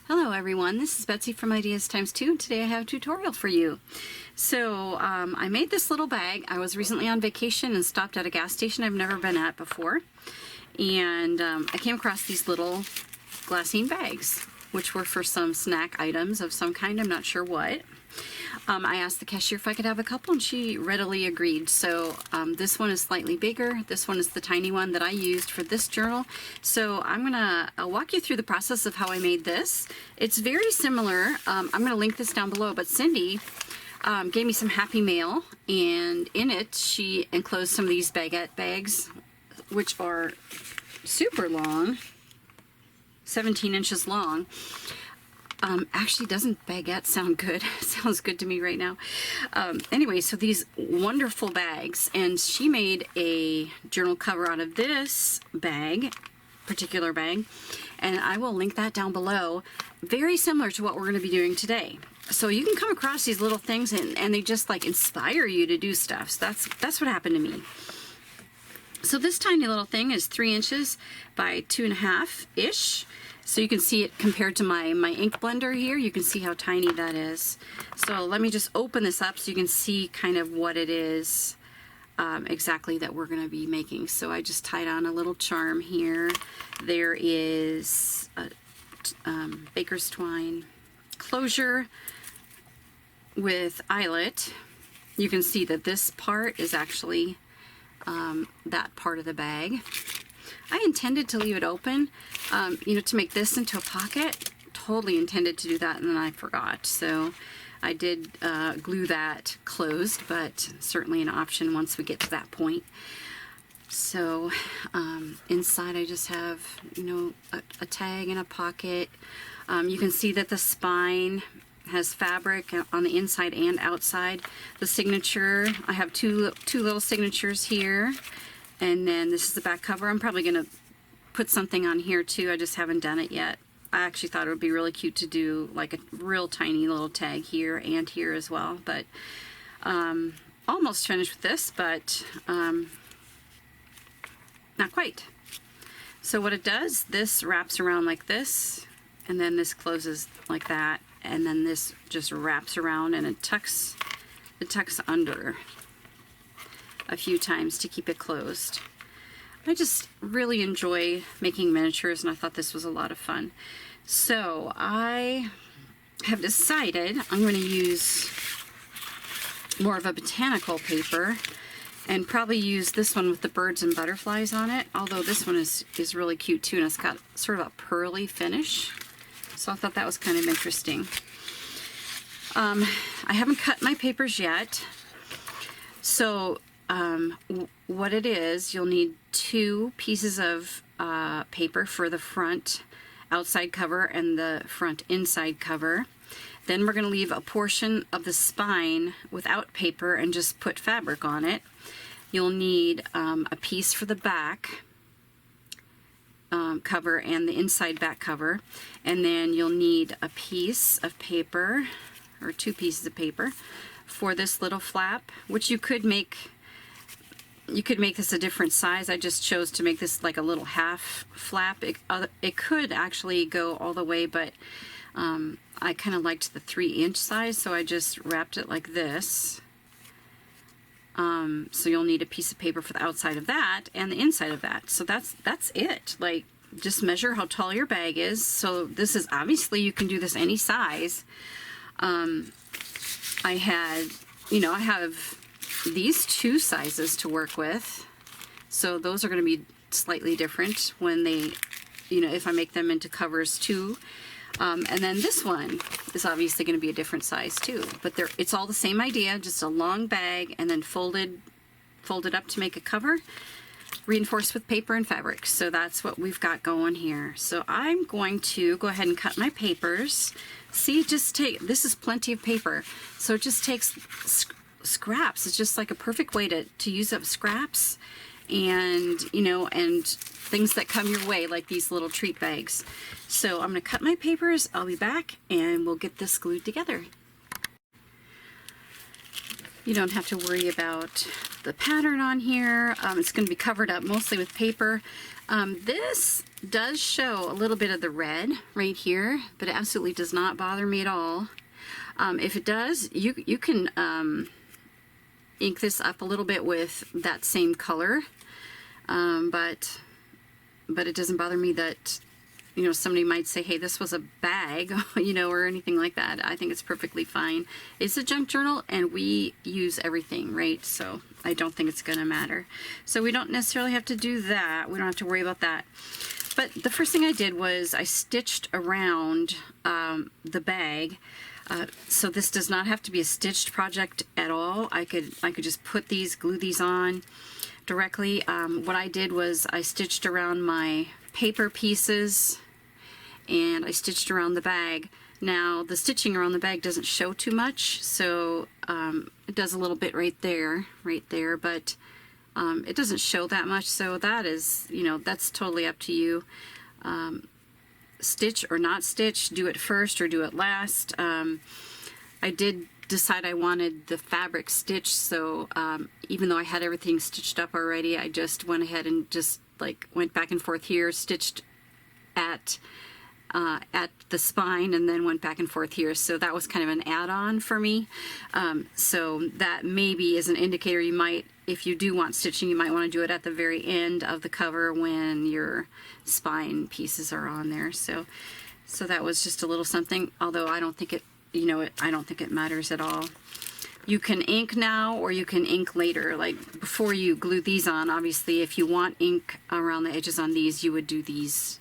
Hello everyone, this is Betsy from Ideas Times 2 and today I have a tutorial for you. So I made this little bag. I was recently on vacation and stopped at a gas station I've never been at before, and I came across these little glassine bags which were for some snack items of some kind, I'm not sure what. I asked the cashier if I could have a couple and she readily agreed. So this one is slightly bigger. This one is the tiny one that I used for this journal. So I'll walk you through the process of how I made this. It's very similar. I'm gonna link this down below, but Cyndi gave me some Happy Mail, and in it she enclosed some of these baguette bags, which are super long, 17 inches long. Actually, doesn't baguette sound good? It sounds good to me right now. Anyway, so these wonderful bags, and she made a journal cover out of this particular bag, and I will link that down below. Very similar to what we're going to be doing today. So you can come across these little things and they just like inspire you to do stuff. So that's what happened to me. So this tiny little thing is 3 inches by 2.5-ish. So you can see it compared to my ink blender here. You can see how tiny that is. So let me just open this up so you can see kind of what it is exactly that we're going to be making. So I just tied on a little charm here. There is a baker's twine closure with eyelet. You can see that this part is actually that part of the bag. I intended to leave it open, to make this into a pocket. Totally intended to do that, and then I forgot. So I did glue that closed, but certainly an option once we get to that point. So inside I just have, a tag and a pocket. You can see that the spine has fabric on the inside and outside. The signature, I have two little signatures here. And then this is the back cover. I'm probably going to put something on here too. I just haven't done it yet. I actually thought it would be really cute to do like a real tiny little tag here and here as well. But almost finished with this, but not quite. So what it does, this wraps around like this, and then this closes like that, and then this just wraps around and it tucks under a few times to keep it closed. I just really enjoy making miniatures, and I thought this was a lot of fun. So I have decided I'm going to use more of a botanical paper and probably use this one with the birds and butterflies on it, although this one is really cute too, and it's got sort of a pearly finish. So I thought that was kind of interesting. I haven't cut my papers yet. So what it is, you'll need 2 pieces of paper for the front outside cover and the front inside cover. Then we're going to leave a portion of the spine without paper and just put fabric on it. You'll need a piece for the back cover and the inside back cover, and then you'll need a piece of paper or 2 pieces of paper for this little flap, which you could make this a different size. I just chose to make this like a little half flap. It could actually go all the way, but I kind of liked the 3-inch size, so I just wrapped it like this. So you'll need a piece of paper for the outside of that and the inside of that. So that's it. Like, just measure how tall your bag is. So this is, obviously you can do this any size. I have these 2 sizes to work with, so those are going to be slightly different when they, if I make them into covers too. And then this one is obviously going to be a different size too, but it's all the same idea, just a long bag and then folded up to make a cover, reinforced with paper and fabric. So that's what we've got going here. So I'm going to go ahead and cut my papers. See, this is plenty of paper, so it just takes scraps. It's just like a perfect way to use up scraps and and things that come your way, like these little treat bags. So I'm going to cut my papers. I'll be back and we'll get this glued together. You don't have to worry about the pattern on here. It's going to be covered up mostly with paper. This does show a little bit of the red right here, but it absolutely does not bother me at all. If it does, you can ink this up a little bit with that same color, but it doesn't bother me that, you know, somebody might say, hey, this was a bag, you know, or anything like that. I think it's perfectly fine. It's a junk journal and we use everything, right? So I don't think it's going to matter. So we don't necessarily have to do that. We don't have to worry about that. But the first thing I did was I stitched around the bag. So this does not have to be a stitched project at all. I could just put these, glue these on directly. What I did was I stitched around my paper pieces and I stitched around the bag. Now the stitching around the bag doesn't show too much, so it does a little bit right there, but it doesn't show that much, so that is, you know, that's totally up to you. Stitch or not stitch, do it first or do it last. I did decide I wanted the fabric stitched, so even though I had everything stitched up already, I just went ahead and just like went back and forth here, stitched at the spine, and then went back and forth here. So that was kind of an add-on for me. So that maybe is an indicator. You might, if you do want stitching, you might want to do it at the very end of the cover when your spine pieces are on there. So that was just a little something, although I don't think it, you know, I don't think it matters at all. You can ink now or you can ink later, like before you glue these on. Obviously, if you want ink around the edges on these, you would do these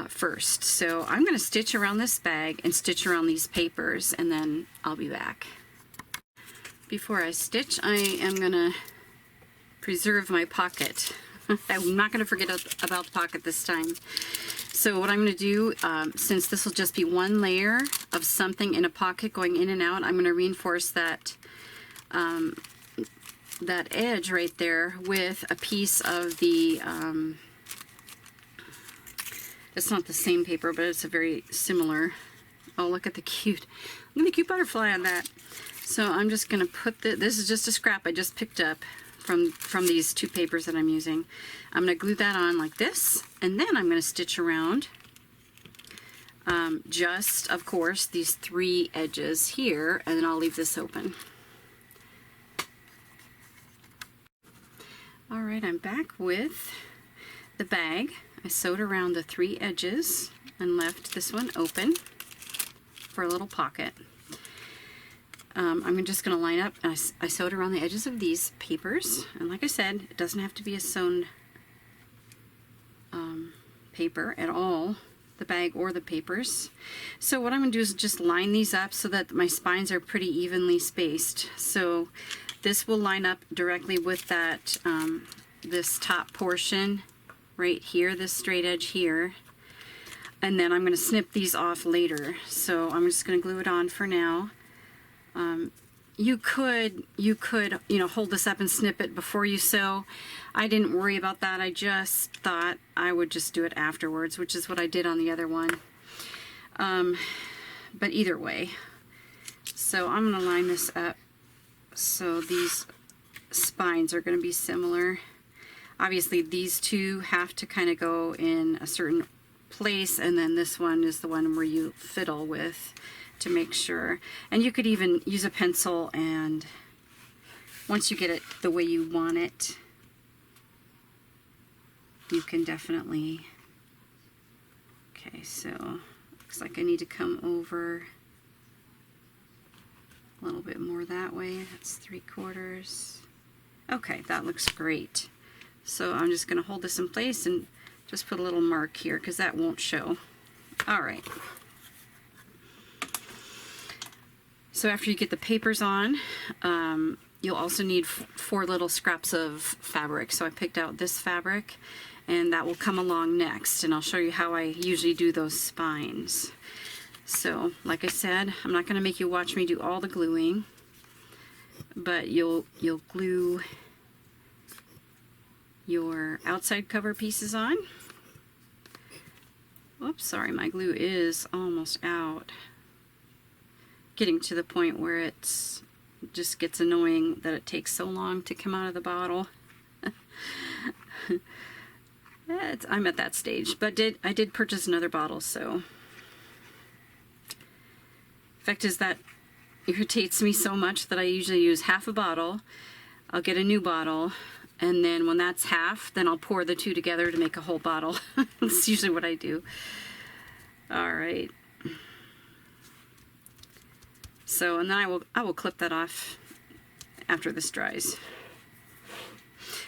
first. So I'm going to stitch around this bag and stitch around these papers, and then I'll be back. Before I stitch, I am going to preserve my pocket. I'm not going to forget about the pocket this time. So what I'm going to do, since this will just be one layer of something in a pocket going in and out, I'm going to reinforce that that edge right there with a piece of the, it's not the same paper, but it's a very similar, oh, look at the cute butterfly on that. So I'm just going to put this is just a scrap I just picked up from these two papers that I'm using. I'm going to glue that on like this, and then I'm going to stitch around just, of course, these three edges here, and then I'll leave this open. Alright, I'm back with the bag. I sewed around the three edges and left this one open for a little pocket. I'm just going to line up, and I sewed around the edges of these papers, and like I said, it doesn't have to be a sewn paper at all, the bag or the papers. So what I'm going to do is just line these up so that my spines are pretty evenly spaced. So this will line up directly with that, this top portion right here, this straight edge here, and then I'm going to snip these off later. So I'm just going to glue it on for now. You could, you know, hold this up and snip it before you sew. I didn't worry about that. I just thought I would just do it afterwards, which is what I did on the other one. But either way, so I'm going to line this up so these spines are going to be similar. Obviously, these two have to kind of go in a certain place, and then this one is the one where you fiddle with to make sure. And you could even use a pencil, and once you get it the way you want it, you can definitely, okay, so looks like I need to come over a little bit more that way. That's 3/4. Okay, that looks great. So I'm just going to hold this in place and just put a little mark here because that won't show. All right. So after you get the papers on, you'll also need 4 little scraps of fabric. So I picked out this fabric, and that will come along next, and I'll show you how I usually do those spines. So like I said, I'm not going to make you watch me do all the gluing, but you'll glue your outside cover pieces on. Whoops, sorry, my glue is almost out. Getting to the point where it's It just gets annoying that it takes so long to come out of the bottle. I'm at that stage, but I did purchase another bottle, so. Fact is that irritates me so much that I usually use half a bottle. I'll get a new bottle, and then when that's half, then I'll pour the two together to make a whole bottle. That's usually what I do. All right. So, and then I will clip that off after this dries.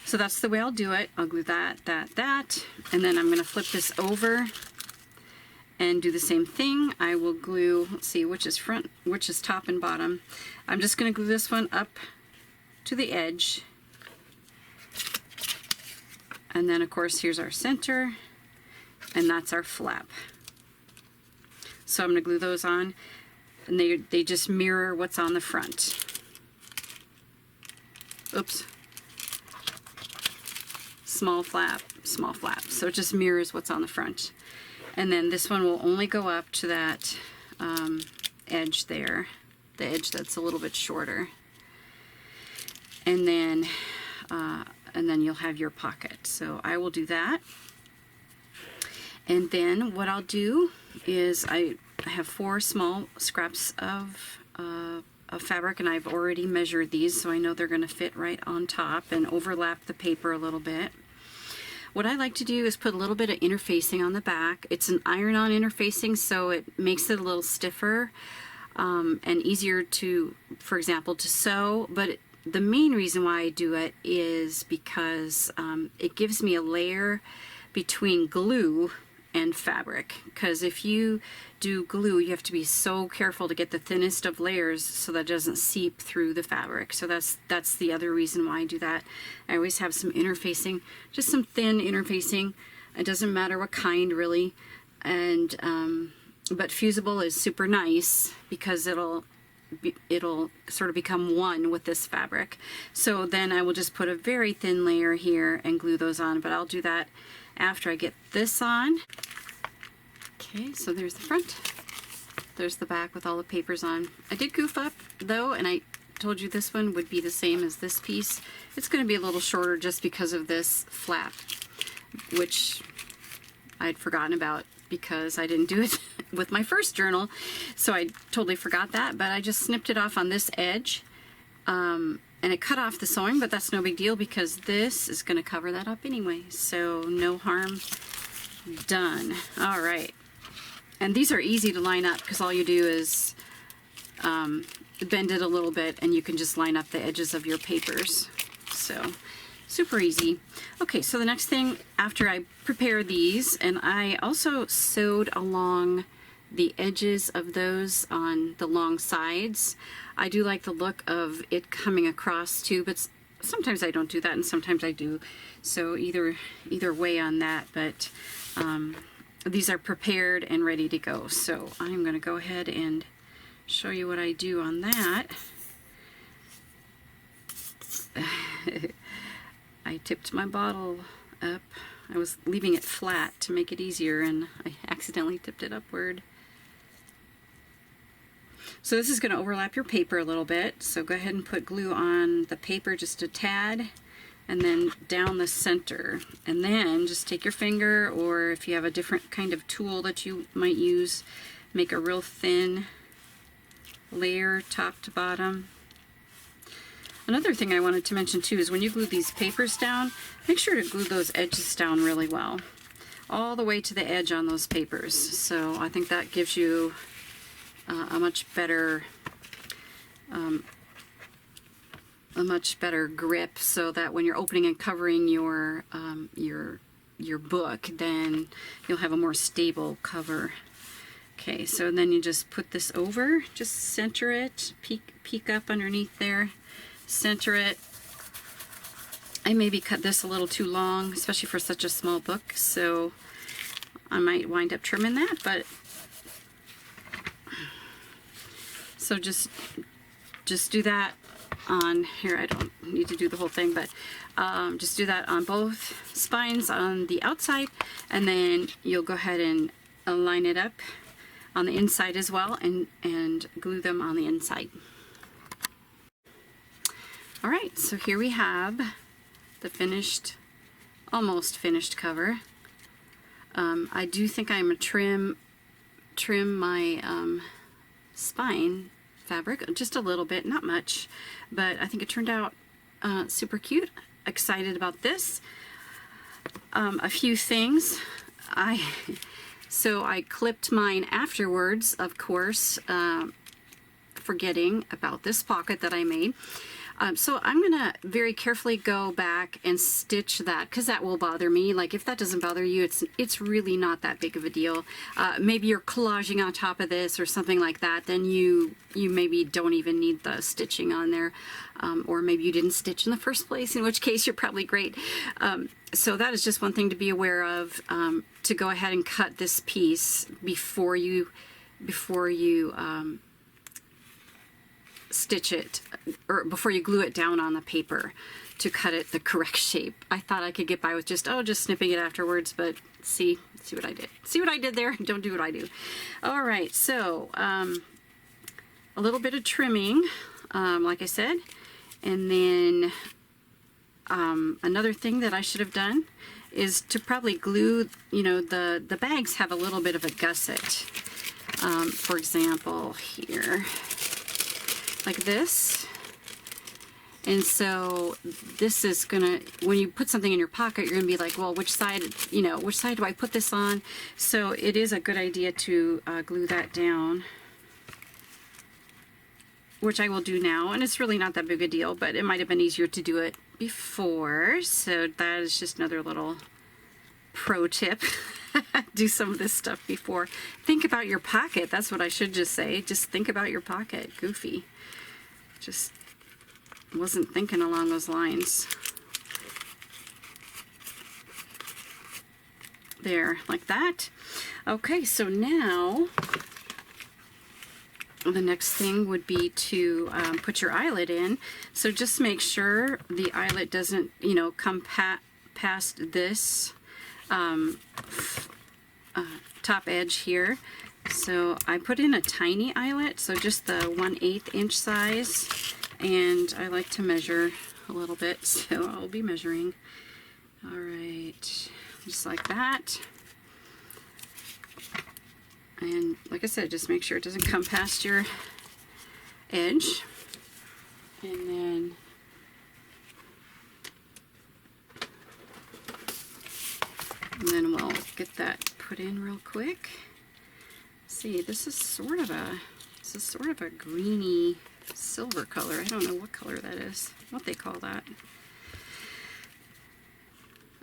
So that's the way I'll do it. I'll glue that, and then I'm going to flip this over and do the same thing. I will glue, let's see, which is front, which is top and bottom. I'm just going to glue this one up to the edge. And then of course here's our center, and that's our flap. So I'm going to glue those on, and they just mirror what's on the front. Oops. Small flap, small flap. So it just mirrors what's on the front. And then this one will only go up to that edge there, the edge that's a little bit shorter. And then you'll have your pocket. So I will do that. And then what I'll do is I have 4 small scraps of fabric, and I've already measured these, so I know they're going to fit right on top and overlap the paper a little bit. What I like to do is put a little bit of interfacing on the back. It's an iron-on interfacing, so it makes it a little stiffer and easier to, for example, to sew. But the main reason why I do it is because it gives me a layer between glue and fabric, because if you do glue, you have to be so careful to get the thinnest of layers so that it doesn't seep through the fabric. So that's the other reason why I do that. I always have some interfacing, just some thin interfacing. It doesn't matter what kind, really. And but fusible is super nice because it'll sort of become one with this fabric. So then I will just put a very thin layer here and glue those on, but I'll do that after I get this on. Okay, so there's the front. There's the back with all the papers on. I did goof up though, and I told you this one would be the same as this piece. It's going to be a little shorter just because of this flap, which I'd forgotten about because I didn't do it with my first journal, so I totally forgot that, but I just snipped it off on this edge. And it cut off the sewing, but that's no big deal because this is going to cover that up anyway, so no harm done. All right, and these are easy to line up because all you do is bend it a little bit and you can just line up the edges of your papers. So super easy. Okay, so the next thing after I prepare these, and I also sewed along the edges of those on the long sides. I do like the look of it coming across too, but sometimes I don't do that and sometimes I do. So either way on that, but these are prepared and ready to go. So I'm going to go ahead and show you what I do on that. I tipped my bottle up. I was leaving it flat to make it easier and I accidentally tipped it upward. So this is going to overlap your paper a little bit, so go ahead and put glue on the paper just a tad and then down the center, and then just take your finger, or if you have a different kind of tool that you might use, make a real thin layer top to bottom. Another thing I wanted to mention too is when you glue these papers down, make sure to glue those edges down really well, all the way to the edge on those papers. So I think that gives you a much better grip, so that when you're opening and covering your book, then you'll have a more stable cover. Okay, so then you just put this over, just center it, peek up underneath there, center it. I maybe cut this a little too long, especially for such a small book, so I might wind up trimming that, but so just do that on here. I don't need to do the whole thing, but just do that on both spines on the outside, and then you'll go ahead and line it up on the inside as well, and glue them on the inside. All right, so here we have the finished, almost finished cover. I do think I'm gonna trim my spine fabric just a little bit, not much, but I think it turned out super cute. Excited about this. A few things. So I clipped mine afterwards, of course, forgetting about this pocket that I made. So I'm gonna very carefully go back and stitch that, because that will bother me. Like, if that doesn't bother you, it's really not that big of a deal. Maybe you're collaging on top of this or something like that, then you maybe don't even need the stitching on there, or maybe you didn't stitch in the first place, in which case you're probably great. So that is just one thing to be aware of, to go ahead and cut this piece before you stitch it, or before you glue it down on the paper, to cut it the correct shape. I thought I could get by with just snipping it afterwards, but see what I did. See what I did there? Don't do what I do. All right, so a little bit of trimming, like I said, and then another thing that I should have done is to probably glue, you know, the bags have a little bit of a gusset. For example, here, like this. And so this is gonna, when you put something in your pocket, you're gonna be like, well, which side do I put this on? So it is a good idea to glue that down, which I will do now. And it's really not that big a deal, but it might have been easier to do it before. So that is just another little pro tip. Do some of this stuff before. Think about your pocket. That's what I should just say. Just think about your pocket. Goofy. Just wasn't thinking along those lines. There, like that. Okay, so now the next thing would be to put your eyelet in. So just make sure the eyelet doesn't, you know, come past this top edge here. So I put in a tiny eyelet, so just the 1/8 inch size, and I like to measure a little bit, so I'll be measuring. All right, just like that. And like I said, just make sure it doesn't come past your edge. And then we'll get that put in real quick. See, this is sort of a greeny silver color. I don't know what color that is, what they call that.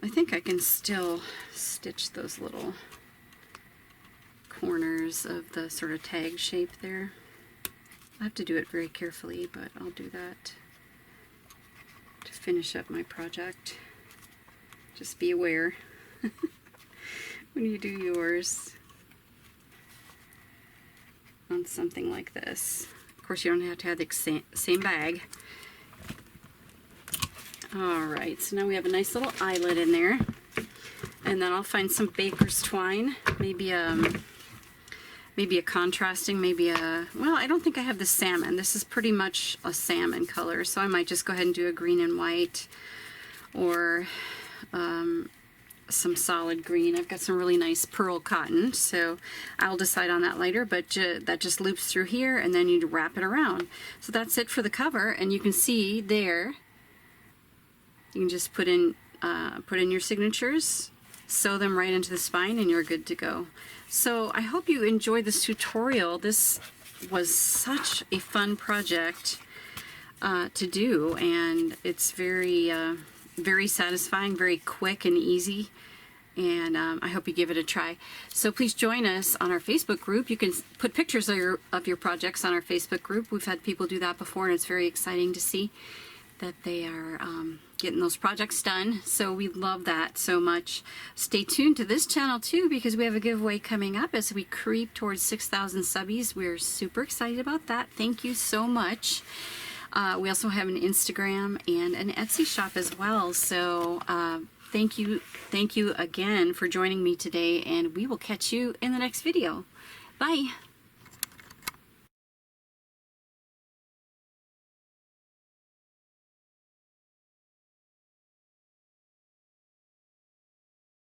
I think I can still stitch those little corners of the sort of tag shape there. I have to do it very carefully, but I'll do that to finish up my project. Just be aware when you do yours on something like this. Of course, you don't have to have the same bag. Alright, so now we have a nice little eyelet in there. And then I'll find some baker's twine, maybe a contrasting, well, I don't think I have the salmon. This is pretty much a salmon color, so I might just go ahead and do a green and white, or some solid green. I've got some really nice pearl cotton, so I'll decide on that later, but that just loops through here, and then you wrap it around. So that's it for the cover, and you can see there, you can just put in your signatures, sew them right into the spine, and you're good to go. So I hope you enjoyed this tutorial. This was such a fun project to do, and it's very very satisfying, very quick and easy, and I hope you give it a try. So please join us on our Facebook group. You can put pictures of your projects on our Facebook group. We've had people do that before, and it's very exciting to see that they are getting those projects done. So we love that so much. Stay tuned to this channel too, because we have a giveaway coming up as we creep towards 6,000 subbies. We're super excited about that. Thank you so much. We also have an Instagram and an Etsy shop as well. So thank you again for joining me today, and we will catch you in the next video. Bye.